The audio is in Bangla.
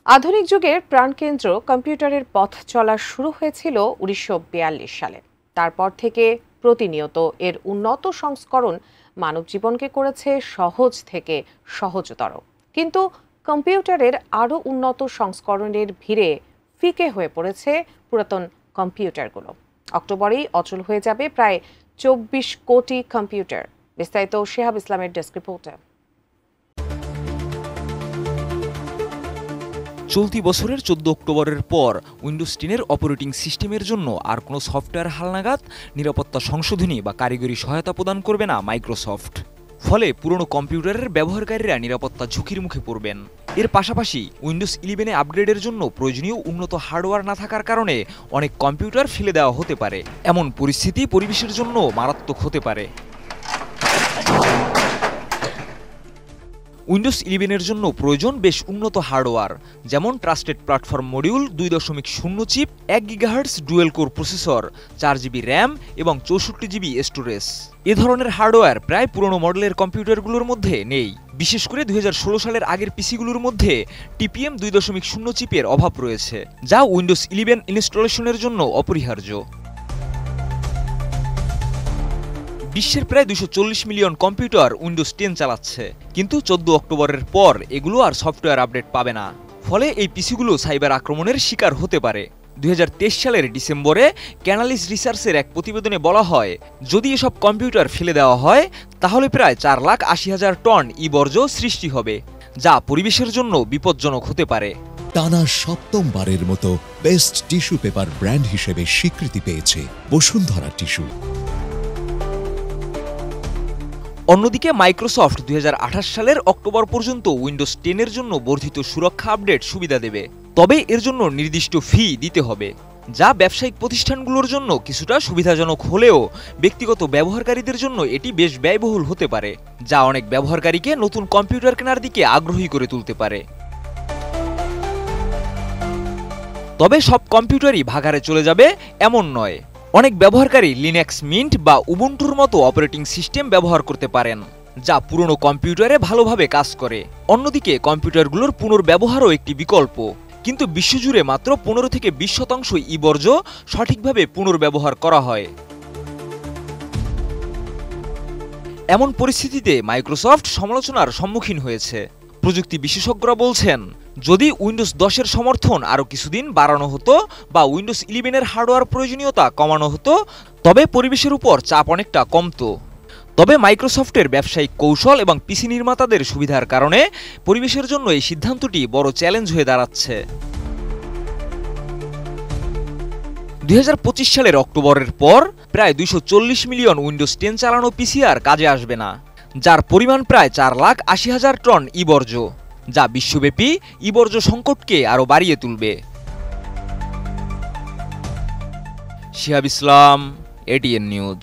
আধুনিক যুগের প্রাণকেন্দ্র কম্পিউটারের পথ চলা শুরু হয়েছিল ১৯৪২ সালে। তারপর থেকে প্রতিনিয়ত এর উন্নত সংস্করণ মানব জীবনকে করেছে সহজ থেকে সহজতর। কিন্তু কম্পিউটারের আরও উন্নত সংস্করণের ভিড়ে ফিকে হয়ে পড়েছে পুরাতন কম্পিউটারগুলো। অক্টোবরেই অচল হয়ে যাবে প্রায় ২৪ কোটি কম্পিউটার। বিস্তারিত শেহাব ইসলামের ডেস্ক রিপোর্টে। চলতি বছরের ১৪ অক্টোবরের পর উইন্ডোজ 10-এর অপারেটিং সিস্টেমের জন্য আর কোনো সফটওয়্যার হালনাগাদ, নিরাপত্তা সংশোধনী বা কারিগরি সহায়তা প্রদান করবে না মাইক্রোসফট। ফলে পুরনো কম্পিউটারের ব্যবহারকারীরা নিরাপত্তা ঝুঁকির মুখে পড়বেন। এর পাশাপাশি উইন্ডোজ 11-এ আপগ্রেডের জন্য প্রয়োজনীয় উন্নত হার্ডওয়্যার না থাকার কারণে অনেক কম্পিউটার ফেলে দেওয়া হতে পারে। এমন পরিস্থিতি পরিবেশের জন্য মারাত্মক হতে পারে। উইন্ডোজ 11-এর জন্য প্রয়োজন বেশ উন্নত হার্ডওয়্যার, যেমন trusted platform module, 2.0 chip, 1 gigahertz dual core processor, 4 GB RAM এবং 64 জিবি স্টোরেজ। এ ধরনের হার্ডওয়্যার প্রায় পুরনো মডেলের কম্পিউটারগুলোর মধ্যে নেই। বিশেষ করে 2016 সালের আগের পিসিগুলোর মধ্যে TPM 2.0 চিপের অভাব রয়েছে, যা উইন্ডোজ 11 ইনস্টলেশনের জন্য অপরিহার্য। বিশ্বের প্রায় 240 মিলিয়ন কম্পিউটার উইন্ডোজ 10 চালাচ্ছে, কিন্তু 14 অক্টোবরের পর এগুলো আর সফটওয়্যার আপডেট পাবে না। ফলে এই পিসিগুলো সাইবার আক্রমণের শিকার হতে পারে। 2023 সালের ডিসেম্বরে ক্যানালিস রিসার্চের এক প্রতিবেদনে বলা হয়, যদি এসব কম্পিউটার ফেলে দেওয়া হয় তাহলে প্রায় 4,80,000 টন বর্জ্য সৃষ্টি হবে, যা পরিবেশের জন্য বিপজ্জনক হতে পারে। টানা সপ্তমবারের মতো বেস্ট টিস্যু পেপার ব্র্যান্ড হিসেবে স্বীকৃতি পেয়েছে বসুন্ধরা টিস্যু। অন্যদিকে মাইক্রোসফট 2028 সালের অক্টোবর পর্যন্ত উইন্ডোজ 10-এর জন্য বর্ধিত সুরক্ষা আপডেট সুবিধা দেবে। তবে এর জন্য নির্দিষ্ট ফি দিতে হবে, যা ব্যবসায়িক প্রতিষ্ঠানগুলোর জন্য কিছুটা সুবিধাজনক হলেও ব্যক্তিগত ব্যবহারকারীদের জন্য এটি বেশ ব্যয়বহুল হতে পারে, যা অনেক ব্যবহারকারীকে নতুন কম্পিউটার কেনার দিকে আগ্রহী করে তুলতে পারে। তবে সব কম্পিউটারই ভাগাড়ে চলে যাবে এমন নয়। অনেক ব্যবহারকারী লিনাক্স মিন্ট বা উবুন্টুর মতো অপারেটিং সিস্টেম ব্যবহার করতে পারেন, যা পুরনো কম্পিউটারে ভালোভাবে কাজ করে। অন্যদিকে কম্পিউটারগুলোর পুনর্ব্যবহারও একটি বিকল্প, কিন্তু বিশ্বজুড়ে মাত্র 15 থেকে 20% বর্জ্য সঠিকভাবে পুনর্ব্যবহার করা হয়। এমন পরিস্থিতিতে মাইক্রোসফট সমালোচনার সম্মুখীন হয়েছে। প্রযুক্তি বিশেষজ্ঞরা বলছেন, যদি উইন্ডোজ 10-এর সমর্থন আরও কিছুদিন বাড়ানো হতো বা উইন্ডোজ 11-এর হার্ডওয়্যার প্রয়োজনীয়তা কমানো হতো, তবে পরিবেশের উপর চাপ অনেকটা কমতো। তবে মাইক্রোসফটের ব্যবসায়িক কৌশল এবং পিসি নির্মাতাদের সুবিধার কারণে পরিবেশের জন্য এই সিদ্ধান্তটি বড় চ্যালেঞ্জ হয়ে দাঁড়াচ্ছে। 2025 সালের অক্টোবরের পর প্রায় 240 মিলিয়ন উইন্ডোজ 10 চালানো পিসি আর কাজে আসবে না, যার পরিমাণ প্রায় 4,80,000 টন বর্জ্য, যা বিশ্বব্যাপী বর্জ্য সংকটকে আরও বাড়িয়ে তুলবে। শেহাব ইসলাম, ATN নিউজ।